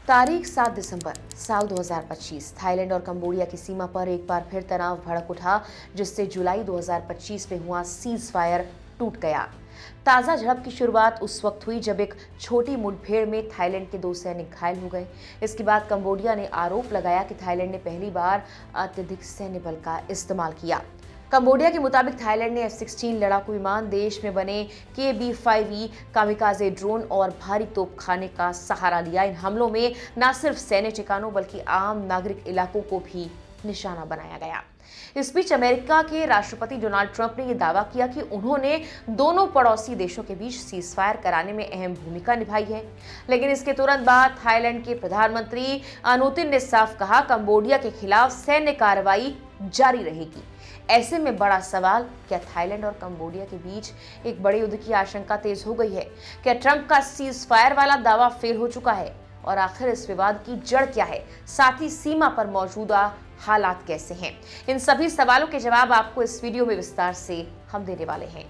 तारीख 7 दिसंबर साल 2025 थाईलैंड और कंबोडिया की सीमा पर एक बार फिर तनाव भड़क उठा, जिससे जुलाई 2025 में हुआ सीज फायर टूट गया। ताजा झड़प की शुरुआत उस वक्त हुई जब एक छोटी मुठभेड़ में थाईलैंड के 2 सैनिक घायल हो गए। इसके बाद कंबोडिया ने आरोप लगाया कि थाईलैंड ने पहली बार अत्यधिक सैन्य बल का इस्तेमाल किया। कंबोडिया के मुताबिक थाईलैंड ने F-16 लड़ाकू विमान, देश में बने KB-5E कामिकाजे ड्रोन और भारी तोपखाने का सहारा लिया। इन हमलों में न सिर्फ सैन्य ठिकानों बल्कि आम नागरिक इलाकों को भी निशाना बनाया गया। इस बीच अमेरिका के राष्ट्रपति डोनाल्ड ट्रंप ने यह दावा किया कि उन्होंने दोनों पड़ोसी देशों के बीच सीजफायर कराने में अहम भूमिका निभाई है। लेकिन इसके तुरंत बाद थाईलैंड के प्रधानमंत्री अनुतिन ने साफ कहा, कंबोडिया के खिलाफ सैन्य कार्रवाई जारी रहेगी। ऐसे में बड़ा सवाल, क्या थाईलैंड और कंबोडिया के बीच एक बड़े युद्ध की आशंका तेज हो गई है? क्या ट्रंप का सीज फायर वाला दावा फेल हो चुका है? और आखिर इस विवाद की जड़ क्या है? साथ ही सीमा पर मौजूदा हालात कैसे हैं? इन सभी सवालों के जवाब आपको इस वीडियो में विस्तार से हम देने वाले हैं।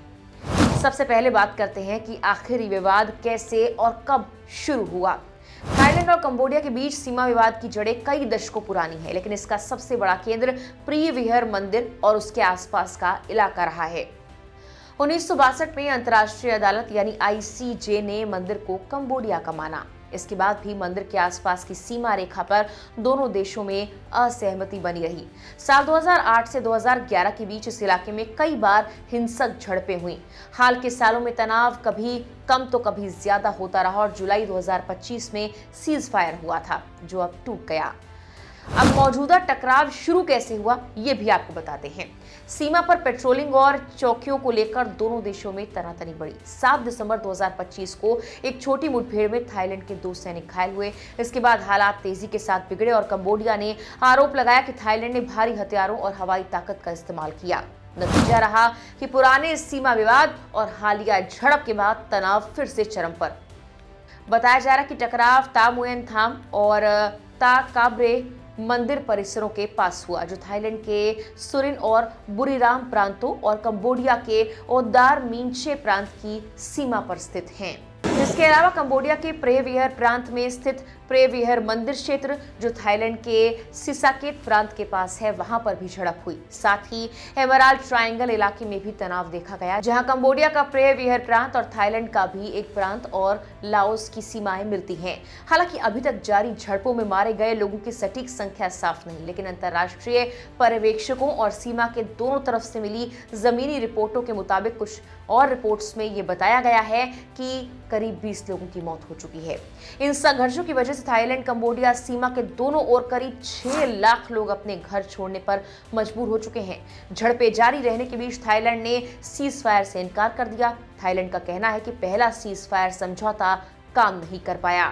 सबसे पहले बात करते हैं कि आखिर ये विवाद कैसे और कब शुरू हुआ। थाईलैंड और कंबोडिया के बीच सीमा विवाद की जड़ें कई दशकों पुरानी है, लेकिन इसका सबसे बड़ा केंद्र प्रिय विहर मंदिर और उसके आसपास का इलाका रहा है। 1962 में अंतर्राष्ट्रीय अदालत यानी ICJ ने मंदिर को कंबोडिया का माना। इसके बाद भी मंदिर के आसपास की सीमा रेखा पर दोनों देशों में असहमति बनी रही। साल 2008 से 2011 के बीच इस इलाके में कई बार हिंसक झड़पें हुई। हाल के सालों में तनाव कभी कम तो कभी ज्यादा होता रहा और जुलाई 2025 में सीज फायर हुआ था, जो अब टूट गया। अब मौजूदा टकराव शुरू कैसे हुआ, ये भी आपको बताते हैं। सीमा पर पेट्रोलिंग और चौकियों को लेकर दोनों देशों में तनातनी बढ़ी। 7 दिसंबर 2025 को एक छोटी मुठभेड़ में थाईलैंड के 2 सैनिक घायल हुए। इसके बाद हालात तेजी के साथ बिगड़े और कंबोडिया ने आरोप लगाया कि थाईलैंड ने भारी हथियारों और हवाई ताकत का इस्तेमाल किया। नतीजा रहा कि पुराने सीमा विवाद और हालिया झड़प के बाद तनाव फिर से चरम पर। बताया जा रहा कि टकराव तामुएन थाम और ता काब्रे मंदिर परिसरों के पास हुआ, जो थाईलैंड के सुरिन और बुरीराम प्रांतों और कंबोडिया के ओदार मींचे प्रांत की सीमा पर स्थित हैं। इसके अलावा कंबोडिया के प्रेविहर प्रांत में स्थित प्रेविहर मंदिर क्षेत्र, जो थाईलैंड के सिसाकेत प्रांत के पास है, वहां पर भी झड़प हुई। साथ ही एमराल्ड ट्रायंगल इलाके में भी तनाव देखा गया, जहां कंबोडिया का प्रेविहर प्रांत और थाईलैंड का भी एक प्रांत और लाओस की सीमाएं मिलती हैं। हालांकि अभी तक जारी झड़पों में मारे गए लोगों की सटीक संख्या साफ नहीं, लेकिन अंतर्राष्ट्रीय पर्यवेक्षकों और सीमा के दोनों तरफ से मिली जमीनी रिपोर्टों के मुताबिक कुछ और रिपोर्ट्स में ये बताया गया है कि करीब 20 लोगों की मौत हो चुकी है। इन संघर्षों की वजह से थाईलैंड कंबोडिया सीमा के दोनों ओर करीब 6 लाख लोग अपने घर छोड़ने पर मजबूर हो चुके हैं। झड़पें जारी रहने के बीच थाईलैंड ने सीज फायर से इनकार कर दिया। थाईलैंड का कहना है कि पहला सीज फायर समझौता काम नहीं कर पाया।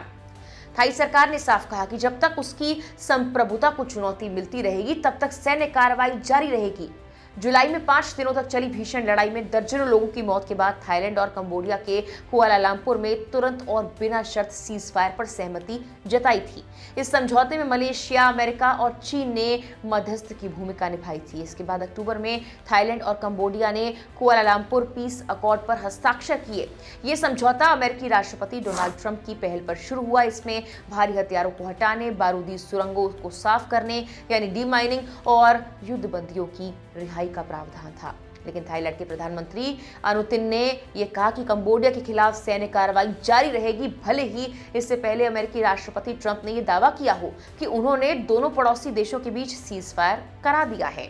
थाई सरकार ने साफ कहा कि जब तक उसकी संप्रभुता को चुनौती मिलती रहेगी, तब तक सैन्य कार्रवाई जारी रहेगी। जुलाई में 5 दिनों तक चली भीषण लड़ाई में दर्जनों लोगों की मौत के बाद थाईलैंड और कंबोडिया के कुआलालंपुर में तुरंत और बिना शर्त सीज फायर पर सहमति जताई थी। इस समझौते में मलेशिया, अमेरिका और चीन ने मध्यस्थ की भूमिका निभाई थी। इसके बाद अक्टूबर में थाईलैंड और कंबोडिया ने कुआलालंपुर पीस अकॉर्ड पर हस्ताक्षर किए। ये समझौता अमेरिकी राष्ट्रपति डोनाल्ड ट्रंप की पहल पर शुरू हुआ। इसमें भारी हथियारों को हटाने, बारूदी सुरंगों को साफ करने यानी डीमाइनिंग और युद्धबंदियों की रिहाई का प्रावधान था। लेकिन थाईलैंड के प्रधानमंत्री अनुतिन ने यह कहा कि कंबोडिया के खिलाफ सैन्य कार्रवाई जारी रहेगी, भले ही इससे पहले अमेरिकी राष्ट्रपति ट्रंप ने यह दावा किया हो कि उन्होंने दोनों पड़ोसी देशों के बीच सीज फायर करा दिया है।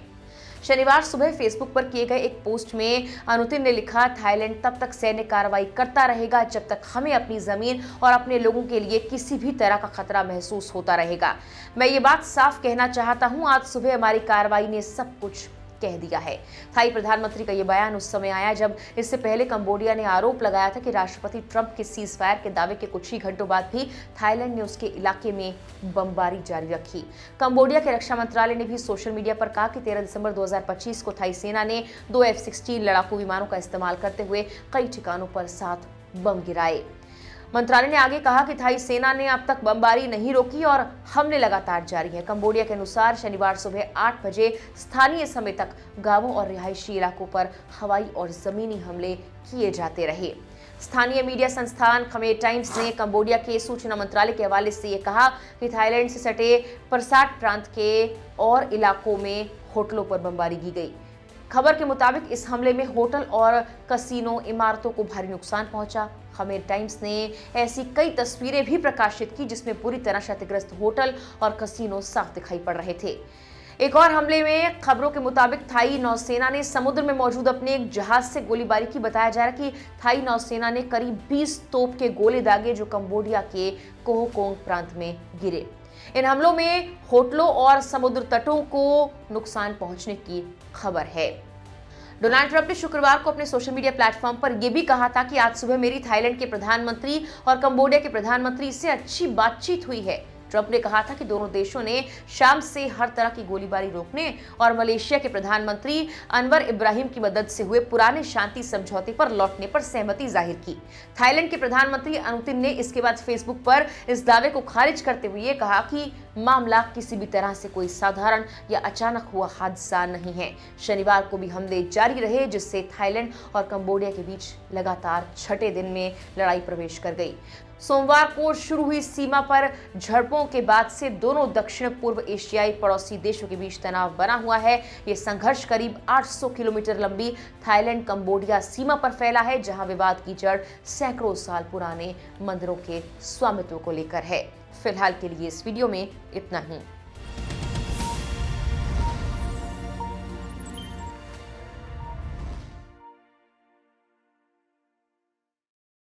शनिवार सुबह फेसबुक पर किए गए एक पोस्ट में अनुतिन ने लिखा, थाईलैंड तब तक सैन्य कार्रवाई करता रहेगा जब तक हमें अपनी जमीन और अपने लोगों के लिए किसी भी तरह का खतरा महसूस होता रहेगा। मैं ये बात साफ कहना चाहता हूं, आज सुबह हमारी कार्रवाई ने सब कुछ कह दिया है। थाई प्रधानमंत्री का यह बयान उस समय आया जब इससे पहले कंबोडिया ने आरोप लगाया था कि राष्ट्रपति ट्रंप के सीज फायर के दावे के कुछ ही घंटों बाद भी थाईलैंड ने उसके इलाके में बमबारी जारी रखी। कंबोडिया के रक्षा मंत्रालय ने भी सोशल मीडिया पर कहा कि 13 दिसंबर 2025 को थाई सेना ने 2 F-16 लड़ाकू विमानों का इस्तेमाल करते हुए कई ठिकानों पर 7 बम गिराए। मंत्रालय ने आगे कहा कि थाई सेना ने अब तक बमबारी नहीं रोकी और हमले लगातार जारी है। कंबोडिया के अनुसार शनिवार सुबह 8 बजे स्थानीय समय तक गांवों और रिहायशी इलाकों पर हवाई और जमीनी हमले किए जाते रहे। स्थानीय मीडिया संस्थान खमेर टाइम्स ने कंबोडिया के सूचना मंत्रालय के हवाले से ये कहा कि थाईलैंड से सटे परसाट प्रांत के और इलाकों में होटलों पर बमबारी की गई। खबर के मुताबिक इस हमले में होटल और कसीनो इमारतों को भारी नुकसान पहुंचा। खमेर टाइम्स ने ऐसी कई तस्वीरें भी प्रकाशित की जिसमें बुरी तरह क्षतिग्रस्त होटल और कसीनो साफ दिखाई पड़ रहे थे। एक और हमले में खबरों के मुताबिक थाई नौसेना ने समुद्र में मौजूद अपने एक जहाज से गोलीबारी की। बताया जा रहा है कि थाई नौसेना ने करीब 20 तोप के गोले दागे जो कंबोडिया के कोहोकोंग प्रांत में गिरे। इन हमलों में होटलों और समुद्र तटों को नुकसान पहुंचने की खबर है। डोनाल्ड ट्रंप ने शुक्रवार को अपने सोशल मीडिया प्लेटफॉर्म पर यह भी कहा था कि आज सुबह मेरी थाईलैंड के प्रधानमंत्री और कंबोडिया के प्रधानमंत्री से अच्छी बातचीत हुई है। ट्रंप ने कहा था कि दोनों देशों ने शाम से हर तरह की गोलीबारी रोकने और मलेशिया के प्रधानमंत्री अनवर इब्राहिम की मदद से हुए पुराने शांति समझौते पर लौटने पर सहमति जाहिर की। थाईलैंड के प्रधानमंत्री अनुतिन ने इसके बाद फेसबुक पर इस दावे को खारिज करते हुए कहा कि मामला किसी भी तरह से कोई साधारण या अचानक हुआ हादसा नहीं है। शनिवार को भी हमले जारी रहे जिससे थाईलैंड और कंबोडिया के बीच लगातार छठे दिन में लड़ाई प्रवेश कर गई। सोमवार को शुरू हुई सीमा पर झड़पों के बाद से दोनों दक्षिण पूर्व एशियाई पड़ोसी देशों के बीच तनाव बना हुआ है। ये संघर्ष करीब 800 किलोमीटर लंबी थाईलैंड कंबोडिया सीमा पर फैला है, जहां विवाद की जड़ सैकड़ों साल पुराने मंदिरों के स्वामित्व को लेकर है। फिलहाल के लिए इस वीडियो में इतना ही।